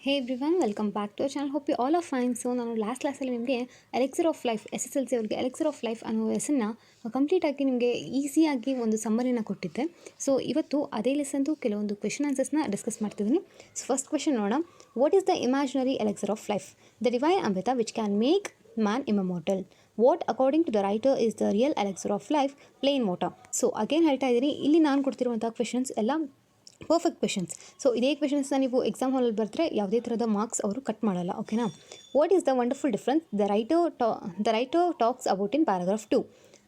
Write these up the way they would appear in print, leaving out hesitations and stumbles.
Hey everyone, welcome back to our channel. Hope you all are fine. So ನಾನು last ಕ್ಲಾಸಲ್ಲಿ ನಿಮಗೆ ಎಲೆಕ್ಸರ್ of life SSLC ಅವರಿಗೆ ಎಲೆಕ್ಸರ್ of life ಅನ್ನೋ ಲೆಸನ್ನ ಕಂಪ್ಲೀಟಾಗಿ ನಿಮಗೆ ಈಸಿಯಾಗಿ ಒಂದು ಸಮ್ಮರಿನ ಕೊಟ್ಟಿದ್ದೆ. ಸೊ ಇವತ್ತು ಅದೇ ಲೆಸನ್ದು ಕೆಲವೊಂದು ಕ್ವೆಶನ್ ಆನ್ಸರ್ಸ್ನ ಡಿಸ್ಕಸ್ ಮಾಡ್ತಿದ್ದೀನಿ. ಸೊ ಫಸ್ಟ್ ಕ್ವೆಶನ್ ನೋಡೋಣ. What is the imaginary elixir of life? The divine amrita which can make man immortal. What according to the writer is the real elixir of life? Plain water. So again ಹೇಳ್ತಾ ಇದ್ದೀನಿ, ಇಲ್ಲಿ ನಾನು ಕೊಡ್ತಿರುವಂಥ questions ಎಲ್ಲ perfect questions. So ಇದೇ ಕ್ವೆಶನ್ಸ್ನ ನೀವು exam ಹಾಲಲ್ಲಿ ಬರೆದ್ರೆ ಯಾವುದೇ ಥರದ ಮಾರ್ಕ್ಸ್ ಅವರು ಕಟ್ ಮಾಡಲ್ಲ. ಓಕೆನಾ? What is the wonderful difference the writer talks about in paragraph 2?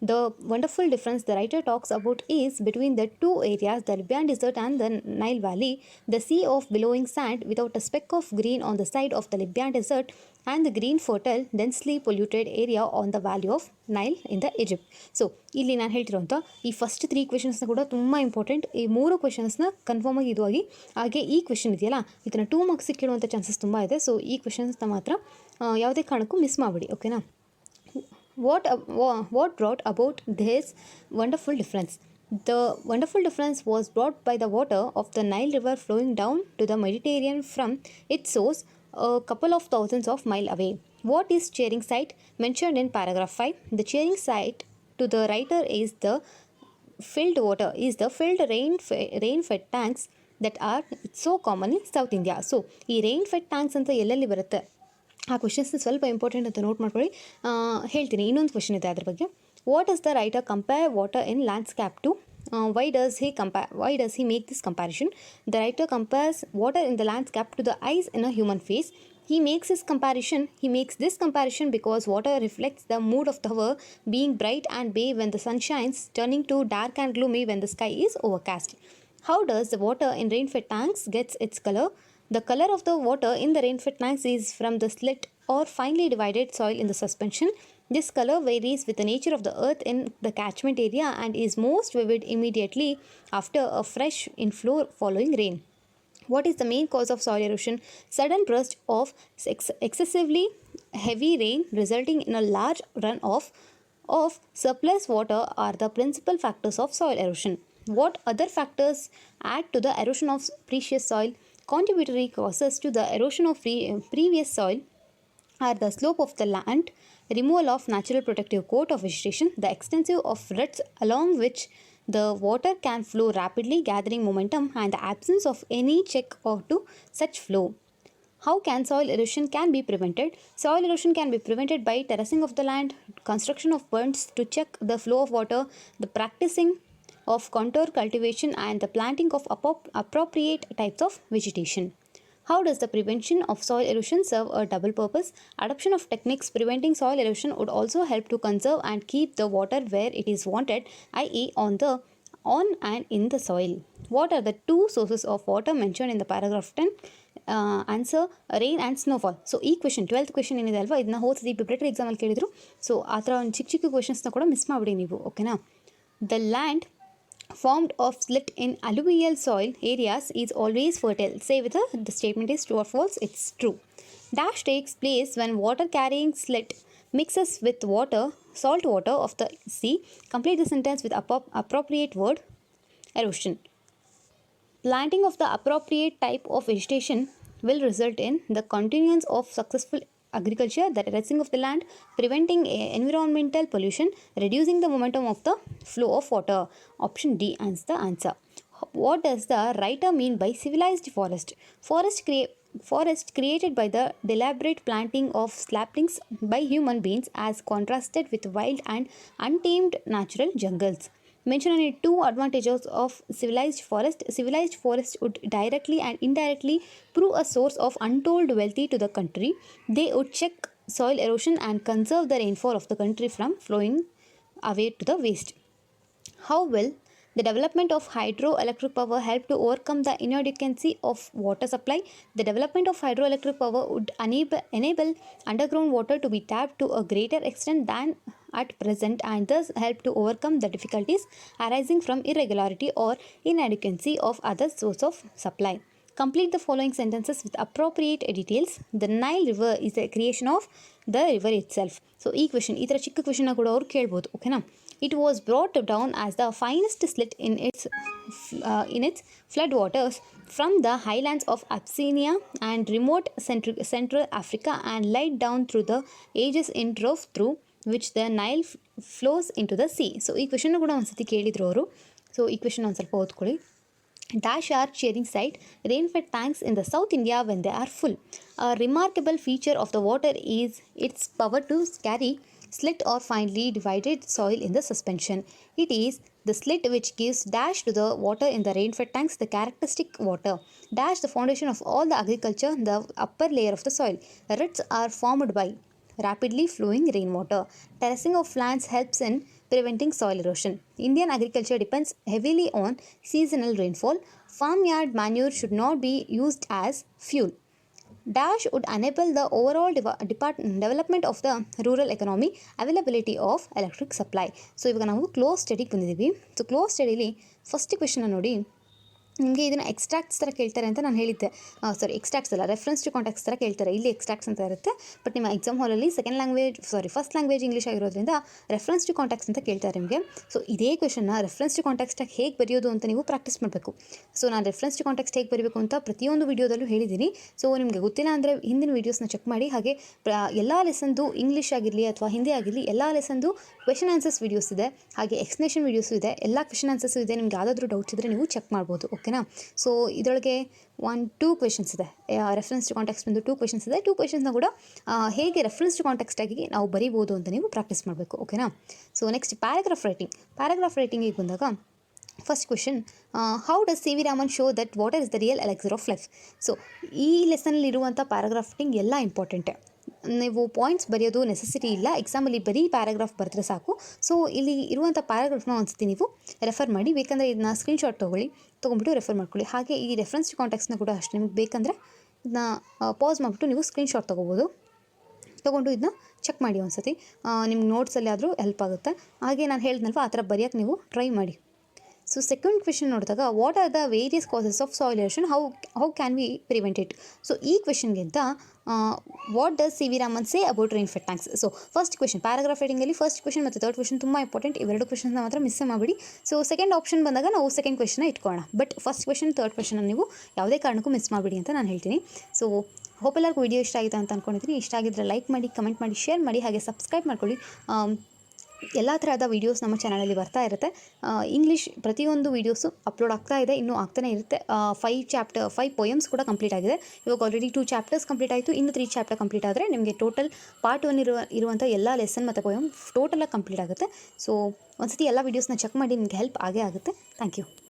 The wonderful difference the writer talks about is between the two areas, the Libyan Desert and the Nile Valley, the sea of billowing sand without a speck of green on the side of the Libyan Desert, and the green fertile densely polluted area on the valley of Nile in the Egypt. So ಇಲ್ಲಿ ನಾನು ಹೇಳ್ತಿರೋಂಥ ಈ first 3 ಕ್ವೆಶನ್ಸ್ನ ಕೂಡ ತುಂಬ important. ಈ 3 ಕ್ವೆಶನ್ಸ್ನ confirm ಆಗಿ ಇದು ಆಗಿ ಹಾಗೆ ಈ ಕ್ವೆಶನ್ ಇದೆಯಲ್ಲ, ಇದನ್ನು 2 ಮಾರ್ಕ್ಸಿಗೆ ಕೇಳುವಂಥ ಚಾನ್ಸಸ್ ತುಂಬ ಇದೆ. ಸೊ ಈ ಕ್ವೆಶನ್ಸ್ನ ಮಾತ್ರ ಯಾವುದೇ ಕಾರಣಕ್ಕೂ ಮಿಸ್ ಮಾಡಬೇಡಿ. ಓಕೆನಾ? What brought about this wonderful difference? The wonderful difference was brought by the water of the Nile River flowing down to the Mediterranean from its source a couple of thousands of miles away. What is cheering site mentioned in paragraph 5? The cheering site to the writer is the filled rain-fed tanks that are so common in South India. So, ಈ rain-fed tanks ಅಂತ ಎಲ್ಲೆಲ್ಲಿ ಬರುತ್ತೆ? ಆ ಕ್ವೆಶನ್ಸ್ನ ಸ್ವಲ್ಪ important ಅಂತ note ಮಾಡ್ಕೊಳ್ಳಿ. ಹೇಳ್ತೀನಿ, ಇನ್ನೊಂದು ಕ್ವೆಶನ್ ಇದೆ ಅದ್ರ ಬಗ್ಗೆ. What is the writer compare water in landscape to? Why does he make this comparison? The writer compares water in the landscape to the eyes in a human face. He makes this comparison because water reflects the mood of the hour, being bright and bay when the sun shines, turning to dark and gloomy when the sky is overcast. How does the water in rain-fed tanks gets its color? The color of the water in the rain-fed tanks is from the slit or finely divided soil in the suspension. This color varies with the nature of the earth in the catchment area and is most vivid immediately after a fresh inflow following rain. What is the main cause of soil erosion? Sudden burst of excessively heavy rain resulting in a large runoff of surplus water are the principal factors of soil erosion. What other factors add to the erosion of precious soil? Contributory causes to the erosion of previous soil are the slope of the land, removal of natural protective coat of vegetation, the extensive of ruts along which the water can flow rapidly, gathering momentum, and the absence of any check or to such flow. How can soil erosion be prevented? Soil erosion can be prevented by terracing of the land, construction of ponds to check the flow of water, the practicing of contour cultivation, and the planting of appropriate types of vegetation. How does the prevention of soil erosion serve a double purpose? Adoption of techniques preventing soil erosion would also help to conserve and keep the water where it is wanted, i.e. on and in the soil. What are the 2 sources of water mentioned in the paragraph 10? Answer: rain and snowfall. So ಈ question 12th question ಏನಿದೆ ಅಲ್ವಾ, ಇದನ್ನ ಹೋದ್ಸತಿ preparatory ಎಕ್ಸಾಮಲ್ಲಿ ಕೇಳಿದ್ರು. So ಆ ಥರ ಒಂದು ಚಿಕ್ಕ ಕ್ವೆಶನ್ಸ್ನ ಕೂಡ ಮಿಸ್ ಮಾಡಿಬಿಡಿ ನೀವು. ಓಕೆನಾ? The land formed of slit in alluvial soil areas is always fertile. Say whether the statement is true or false. It's true. Dash takes place when water carrying slit mixes with salt water of the sea. Complete the sentence with appropriate word. Erosion. Planting of the appropriate type of vegetation will result in the continuance of successful agriculture, the terracing of the land, preventing environmental pollution, reducing the momentum of the flow of water. Option D is the answer. What does the writer mean by civilized forest? Forest created by the deliberate planting of saplings by human beings as contrasted with wild and untamed natural jungles. Mention only 2 advantages of civilized forest. Civilized forest would directly and indirectly prove a source of untold wealth to the country. They would check soil erosion and conserve the rainfall of the country from flowing away to the waste. How will the development of hydroelectric power help to overcome the inadequacy of water supply? The development of hydroelectric power would enable underground water to be tapped to a greater extent than at present and thus help to overcome the difficulties arising from irregularity or inadequacy of other source of supply. Complete the following sentences with appropriate details. The Nile River is a creation of the river itself. So ಈ question, ಈ ಥರ ಚಿಕ್ಕ ಕ್ವೆಶನ್ನ ಕೂಡ ಅವ್ರು ಕೇಳ್ಬೋದು. ಓಕೆನಾ? It was brought down as the finest slit in its floodwaters from the highlands of Abyssinia and remote Central Africa and laid down through the ages in trough through which the Nile flows into the sea. So ಈ question ಕೂಡ ಒಂದ್ಸತಿ ಕೇಳಿದ್ರು ಅವರು. So ಈ question ಒಂದು ಸ್ವಲ್ಪ ಓದ್ಕೊಳ್ಳಿ. Dash are cheering sight, rain-fed tanks in the South India when they are full. A remarkable feature of the water is its power to carry slit or finely divided soil in the suspension. It is the slit which gives dash to the water in the rain-fed tanks, the characteristic water. Dash, the foundation of all the agriculture, the upper layer of the soil. Roots are formed by rapidly flowing rainwater. Terracing of lands helps in preventing soil erosion. Indian agriculture depends heavily on seasonal rainfall. Farmyard manure should not be used as fuel. Dash would enable the overall development of the rural economy, availability of electric supply. So ಇವಾಗ ನಾವು close ಸ್ಟಡಿಗೆ ಬಂದಿದ್ದೀವಿ. So close steadily first ಕ್ವೆಶನ್ನ ನೋಡಿ, ನಿಮಗೆ ಇದನ್ನು extracts ಥರ ಕೇಳ್ತಾರೆ ಅಂತ ನಾನು ಹೇಳಿದ್ದೆ. ಎಕ್ಸ್ಟ್ರಾಕ್ಟ್ಸ್ ಅಲ್ಲ, ರೆಫರೆನ್ಸ್ ಟು ಕಾಂಟ್ಯಾಕ್ಟ್ಸ್ ಥರ ಕೇಳ್ತಾರೆ. ಇಲ್ಲಿ ಎಕ್ಸ್ಟ್ರಾಕ್ಟ್ಸ್ ಅಂತ ಇರುತ್ತೆ, ಬಟ್ ನಿಮ್ಮ ಎಕ್ಸಾಮ್ ಹಾಲಲ್ಲಿ ಫಸ್ಟ್ ಲ್ಯಾಂಗ್ವೇಜ್ ಇಂಗ್ಲೀಷ್ ಆಗಿರೋದ್ರಿಂದ ರೆಫರೆನ್ಸ್ ಟು ಕಾಂಟ್ಯಾಕ್ಟ್ಸ್ ಅಂತ ಕೇಳ್ತಾರೆ ನಿಮಗೆ. ಸೊ ಇದೇ ಕ್ವೆಶನ್ನ ರೆಫರೆನ್ಸ್ ಟು ಕಾಂಟ್ಯಾಕ್ಟ್ಸ್ಟಾಗಿ ಹೇಗೆ ಬರೆಯೋದು ಅಂತ ನೀವು ಪ್ರಾಕ್ಟೀಸ್ ಮಾಡಬೇಕು. ಸೊ ನಾನು ರೆಫರೆನ್ಸ್ ಟು ಕಾಂಟ್ಯಾಕ್ಟ್ಸ್ ಹೇಗೆ ಬರೀಬೇಕು ಅಂತ ಪ್ರತಿಯೊಂದು ವೀಡಿಯೋದಲ್ಲೂ ಹೇಳಿದ್ದೀನಿ. ಸೊ ನಿಮಗೆ ಗೊತ್ತಿಲ್ಲ ಅಂದರೆ ಹಿಂದಿನ ವೀಡಿಯೋಸ್ನ ಚೆಕ್ ಮಾಡಿ. ಹಾಗೆ ಎಲ್ಲ ಲೆಸನ್ದು ಇಂಗ್ಲೀಷ್ ಆಗಿರಲಿ ಅಥವಾ ಹಿಂದಿ ಆಗಿರಲಿ ಎಲ್ಲ ಲೆಸನ್ದು ಕ್ವೆಶನ್ ಆನ್ಸರ್ಸ್ ವೀಡಿಯೋಸ್ ಇದೆ, ಹಾಗೆ ಎಕ್ಸ್ಪ್ಲನೇಷನ್ ವೀಡಿಯೋಸು ಇದೆ, ಎಲ್ಲ ಕ್ವೆಶನ್ ಆನ್ಸರ್ಸು ಇದೆ. ನಿಮ್ಗೆ ಯಾವುದಾದ್ರೂ ಡೌಟ್ಸ್ ಇದ್ದರೆ ನೀವು ಚೆಕ್ ಮಾಡ್ಬೋದು. ಓಕೆನಾ? ಸೊ ಇದರೊಳಗೆ 2 ಕ್ವೆಶನ್ಸ್ ಇದೆ. ರೆಫರೆನ್ಸ್ ಟು ಕಾಂಟ್ಯಾಕ್ಟ್ಸ್ ಬಂದು 2 ಕ್ವೆಶನ್ಸ್ ಇದೆ. 2 ಕ್ವೆಶನ್ಸ್ನ ಕೂಡ ಹೇಗೆ ರೆಫರೆನ್ಸ್ ಟು ಕಾಂಟ್ಯಾಕ್ಟ್ಸ್ಟಾಗಿ ನಾವು ಬರೀಬೋದು ಅಂತ ನೀವು ಪ್ರಾಕ್ಟೀಸ್ ಮಾಡಬೇಕು. ಓಕೆನಾ? ಸೊ ನೆಕ್ಸ್ಟ್ ಪ್ಯಾರಾಗ್ರಾಫ್ ರೈಟಿಂಗಿಗೆ ಬಂದಾಗ first question, how does C V Raman show that water is the real elixir of life. So ಈ ಲೆಸನಲ್ಲಿರುವಂಥ ಪ್ಯಾರಾಗ್ರಾಫ್ ರೈಟಿಂಗ್ ಎಲ್ಲ ಇಂಪಾರ್ಟೆಂಟೇ. ನೀವು ಪಾಯಿಂಟ್ಸ್ ಬರೆಯೋದು ನೆಸೆಸಿಟಿ ಇಲ್ಲ, ಎಕ್ಸಾಮಲ್ಲಿ ಬರೀ ಪ್ಯಾರಾಗ್ರಾಫ್ ಬರೆದ್ರೆ ಸಾಕು. ಸೊ ಇಲ್ಲಿ ಇರುವಂಥ ಪ್ಯಾರಾಗ್ರಾಫ್ನ ಒಂದ್ಸತಿ ನೀವು ರೆಫರ್ ಮಾಡಿ, ಬೇಕಂದರೆ ಇದನ್ನ ಸ್ಕ್ರೀನ್ಶಾಟ್ ತೊಗೊಂಬಿಟ್ಟು ರೆಫರ್ ಮಾಡ್ಕೊಳ್ಳಿ. ಹಾಗೆ ಈ ರೆಫರೆನ್ಸ್ ಟು ಕಾಂಟ್ಯಾಕ್ಟ್ಸ್ನ ಕೂಡ ಅಷ್ಟೇ, ನಿಮಗೆ ಬೇಕಂದರೆ ಇದನ್ನ ಪಾಸ್ ಮಾಡಿಬಿಟ್ಟು ನೀವು ಸ್ಕ್ರೀನ್ಶಾಟ್ ತೊಗೊಂಡು ಇದನ್ನ ಚೆಕ್ ಮಾಡಿ ಒಂದ್ಸತಿ. ನಿಮ್ಗೆ ನೋಟ್ಸಲ್ಲಿ ಆದರೂ ಹೆಲ್ಪ್ ಆಗುತ್ತೆ. ಹಾಗೆ ನಾನು ಹೇಳಿದ್ನಲ್ವ, ಆ ಥರ ಬರೆಯೋಕ್ಕೆ ನೀವು ಟ್ರೈ ಮಾಡಿ. ಸೊ ಸೆಕೆಂಡ್ ಕ್ವೆಶನ್ ನೋಡಿದಾಗ, what are the various causes of soil erosion, how can we prevent it. So ಈ ಕ್ವೆಶನ್ಗಿಂತ what does C V Raman say about rain fed tanks. So first question paragraph ರೈಟಿಂಗಲ್ಲಿ first question ಮತ್ತು third question ತುಂಬ important. ಇವೆರಡು ಕ್ವೆಶನ್ಸ್ನ ಮಾತ್ರ miss ಮಾಡಬೇಡಿ. So second option ಬಂದಾಗ ನಾವು ಸೆಕೆಂಡ್ ಕ್ವೆಶನ್ನ ಇಟ್ಕೊಳ್ಳೋಣ, ಬಟ್ ಫಸ್ಟ್ ಕ್ವೆಶನ್ ಥರ್ಡ್ ಕ್ವೆಶನ್ನ ನೀವು ಯಾವುದೇ ಕಾರಣಕ್ಕೂ ಮಿಸ್ ಮಾಡಬೇಡಿ ಅಂತ ನಾನು ಹೇಳ್ತೀನಿ. ಸೊ ಹೋಪ್ ಎಲ್ಲರಿಗೂ ವಿಡಿಯೋ ಇಷ್ಟ ಆಗಿದೆ ಅಂತ ಅಂದ್ಕೊಂಡಿದ್ದೀನಿ. ಇಷ್ಟ ಆಗಿದ್ದರೆ ಲೈಕ್ ಮಾಡಿ, ಕಮೆಂಟ್ ಮಾಡಿ, ಶೇರ್ ಮಾಡಿ, ಹಾಗೆ ಸಬ್ಸ್ಕ್ರೈಬ್ ಮಾಡ್ಕೊಳ್ಳಿ. ಎಲ್ಲ ಥರದ ವೀಡಿಯೋಸ್ ನಮ್ಮ ಚಾನಲಲ್ಲಿ ಬರ್ತಾ ಇರುತ್ತೆ. ಇಂಗ್ಲೀಷ್ ಪ್ರತಿಯೊಂದು ವೀಡಿಯೋಸು ಅಪ್ಲೋಡ್ ಆಗ್ತಾ ಇದೆ, ಇನ್ನೂ ಆಗ್ತಾನೆ ಇರುತ್ತೆ. 5 ಪೋಯಮ್ಸ್ ಕೂಡ ಕಂಪ್ಲೀಟ್ ಆಗಿದೆ. ಇವಾಗ ಆಲ್ರೆಡಿ 2 ಚಾಪ್ಟರ್ಸ್ ಕಂಪ್ಲೀಟ್ ಆಯಿತು, ಇನ್ನು 3 ಚಾಪ್ಟರ್ ಕಂಪ್ಲೀಟ್ ಆದರೆ ನಿಮಗೆ ಟೋಟಲ್ ಪಾರ್ಟ್ 1 ಇರುವಂಥ ಎಲ್ಲ ಲೆಸನ್ ಮತ್ತು ಪೋಯಮ್ ಟೋಟಲಾಗಿ ಕಂಪ್ಲೀಟ್ ಆಗುತ್ತೆ. ಸೊ ಒಂದ್ಸತಿ ಎಲ್ಲ ವೀಡಿಯೋಸ್ನ ಚೆಕ್ ಮಾಡಿ, ನಿಮಗೆ ಹೆಲ್ಪ್ ಆಗೇ ಆಗುತ್ತೆ. Thank you.